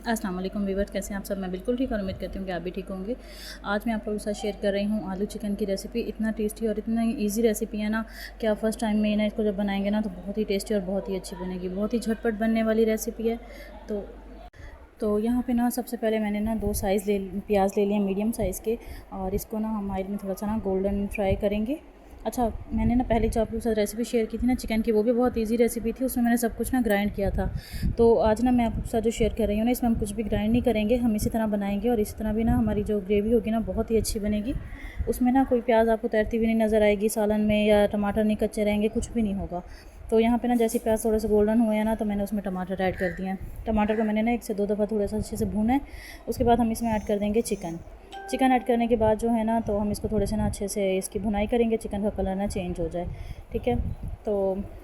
अस्सलाम वालेकुम व्यूअर्स, कैसे हैं आप सब। मैं बिल्कुल ठीक और उम्मीद करती हूँ कि आप भी ठीक होंगे। आज मैं आप लोगों के साथ शेयर कर रही हूँ आलू चिकन की रेसिपी। इतना टेस्टी और इतना इजी रेसिपी है ना कि आप फर्स्ट टाइम में ना इसको जब बनाएंगे ना तो बहुत ही टेस्टी और बहुत ही अच्छी बनेगी। बहुत ही झटपट बनने वाली रेसिपी है। तो यहाँ पे ना सबसे पहले मैंने ना 2 साइज़ प्याज ले लिए मीडियम साइज़ के, और इसको ना हम ऑयल में थोड़ा सा ना गोल्डन फ्राई करेंगे। अच्छा, मैंने ना पहले जो आप लोगों के साथ रेसिपी शेयर की थी ना चिकन की, वो भी बहुत इजी रेसिपी थी। उसमें मैंने सब कुछ ना ग्राइंड किया था। तो आज ना मैं आप लोगों के साथ जो शेयर कर रही हूँ ना, इसमें हम कुछ भी ग्राइंड नहीं करेंगे, हम इसी तरह बनाएंगे। और इसी तरह भी ना हमारी जो ग्रेवी होगी ना बहुत ही अच्छी बनेगी। उसमें ना कोई प्याज आपको तैरती हुई नहीं नज़र आएगी सालन में, या टमाटर नहीं कच्चे रहेंगे, कुछ भी नहीं होगा। तो यहाँ पे ना जैसे प्याज थोड़े से गोल्डन हुए हैं ना, तो मैंने उसमें टमाटर ऐड कर दिए हैं। टमाटर को मैंने ना 1 से 2 दफ़ा थोड़ा सा अच्छे से भूना है। उसके बाद हम इसमें ऐड कर देंगे चिकन ऐड करने के बाद जो है ना, तो हम इसको थोड़े से ना अच्छे से इसकी भुनाई करेंगे, चिकन का कलर ना चेंज हो जाए। ठीक है। तो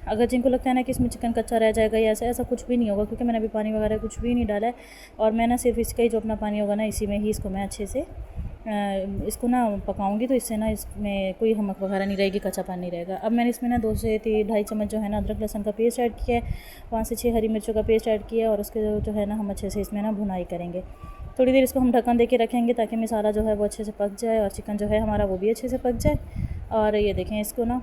अगर जिनको लगता है ना कि इसमें चिकन कच्चा रह जाएगा या ऐसा कुछ भी नहीं होगा, क्योंकि मैंने अभी पानी वगैरह कुछ भी नहीं डाला है। और मैं ना सिर्फ इसका ही जो अपना पानी होगा ना, इसी में ही इसको मैं अच्छे से इसको ना पकाऊंगी। तो इससे ना इसमें कोई हमक वगैरह नहीं रहेगी, कच्चा पानी नहीं रहेगा। अब मैंने इसमें ना 2 से 2.5 चम्मच जो है ना अदरक लहसुन का पेस्ट ऐड किया है, 5 से 6 हरी मिर्चों का पेस्ट ऐड किया है। और उसके जो है ना हम अच्छे से इसमें ना भुनाई करेंगे। थोड़ी देर इसको हम ढक्कन दे के रखेंगे ताकि मसाला जो है वो अच्छे से पक जाए, और चिकन जो है हमारा वो भी अच्छे से पक जाए। और ये देखें, इसको ना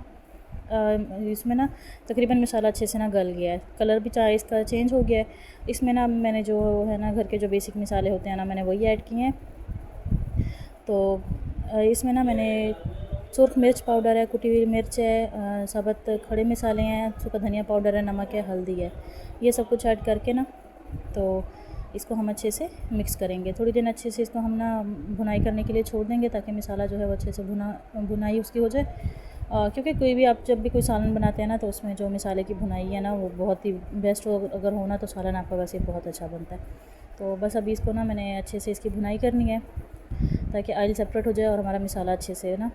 इसमें ना तकरीबन मसाला अच्छे से ना गल गया है, कलर भी चाहे इसका चेंज हो गया है। इसमें ना मैंने जो है ना घर के जो बेसिक मसाले होते हैं ना, मैंने वही ऐड किए हैं। तो इसमें ना मैंने सुरख मिर्च पाउडर है, कुटी हुई मिर्च है, साबुत खड़े मसाले हैं, सूखा धनिया पाउडर है, नमक है, हल्दी है। ये सब कुछ ऐड करके ना तो इसको हम अच्छे से मिक्स करेंगे। थोड़ी देर अच्छे से इसको हम ना भुनाई करने के लिए छोड़ देंगे, ताकि मसाला जो है वो अच्छे से भुनाई उसकी हो जाए। क्योंकि कोई भी आप जब भी कोई सालन बनाते हैं ना, तो उसमें जो मसाले की भुनाई है ना वो बहुत ही बेस्ट हो। अगर हो ना तो सालन आपका वैसे बहुत अच्छा बनता है। तो बस अभी इसको ना मैंने अच्छे से इसकी भुनाई करनी है, ताकि ऑयल सेपरेट हो जाए और हमारा मसाला अच्छे से ना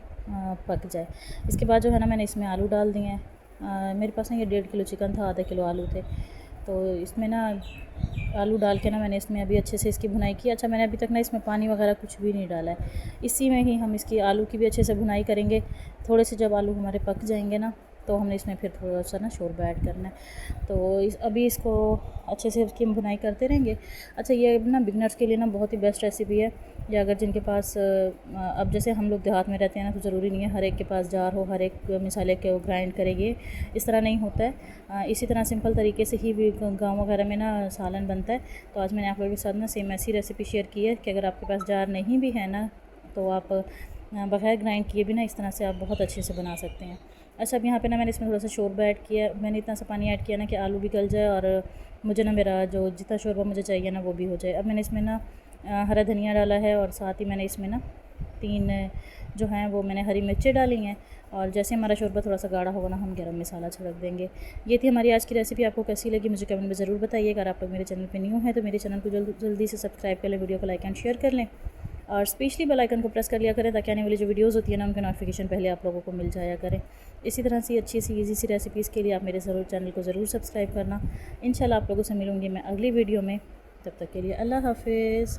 पक जाए। इसके बाद जो है ना मैंने इसमें आलू डाल दिए हैं। मेरे पास ना ये 1.5 किलो चिकन था, आधा किलो आलू थे। तो इसमें ना आलू डाल के ना मैंने इसमें अभी अच्छे से इसकी भुनाई की। अच्छा, मैंने अभी तक ना इसमें पानी वगैरह कुछ भी नहीं डाला है। इसी में ही हम इसकी आलू की भी अच्छे से भुनाई करेंगे। थोड़े से जब आलू हमारे पक जाएंगे ना, तो हमने इसमें फिर थोड़ा सा ना शोरबा ऐड करना है। तो अभी इसको अच्छे से इसकी हम भुनाई करते रहेंगे। अच्छा, ये ना बिगनर्स के लिए ना बहुत ही बेस्ट रेसिपी है। या अगर जिनके पास अब जैसे हम लोग देहात में रहते हैं ना, तो ज़रूरी नहीं है हर एक के पास जार हो, हर एक मसाले के वो ग्राइंड करेंगे, इस तरह नहीं होता है। इसी तरह सिंपल तरीके से ही भी गाँव वगैरह में ना सालन बनता है। तो आज मैंने आप लोगों के साथ ना सेम ऐसी रेसिपी शेयर की है कि अगर आपके पास जार नहीं भी है ना, तो आप बगैर ग्राइंड किए भी ना इस तरह से आप बहुत अच्छे से बना सकते हैं। अच्छा, अब यहाँ पे ना मैंने इसमें थोड़ा सा शोरबा ऐड किया। मैंने इतना सा पानी ऐड किया ना कि आलू भी गल जाए, और मुझे ना मेरा जो जितना शोरबा मुझे चाहिए ना वो भी हो जाए। अब मैंने इसमें ना हरा धनिया डाला है, और साथ ही मैंने इसमें ना 3 जो हैं वो मैंने हरी मिर्चें डाली हैं। और जैसे हमारा शोरबा थोड़ा सा गाढ़ा होगा ना, हम गरम मसाला छिड़क देंगे। ये थी हमारी आज की रेसिपी। आपको कैसी लगी मुझे कमेंट में ज़रूर बताइए। अगर आप लोग मेरे चैनल पे न्यू हैं तो मेरे चैनल को जल्दी से सब्सक्राइब कर लें, वीडियो को लाइक एंड शेयर कर लें, और स्पेशली बेल आइकन को प्रेस कर लिया करें, ताकि आने वाली जो वीडियोज़ होती है ना उनके नोटिफिकेशन पहले आप लोगों को मिल जाया करें। इसी तरह से अच्छी सी ईजी सी रेसिपीज़ के लिए आप मेरे चैनल को ज़रूर सब्सक्राइब करना। इंशाल्लाह आप लोगों से मिलूँगी मैं अगली वीडियो में। तब तक के लिए अल्लाह हाफिज़।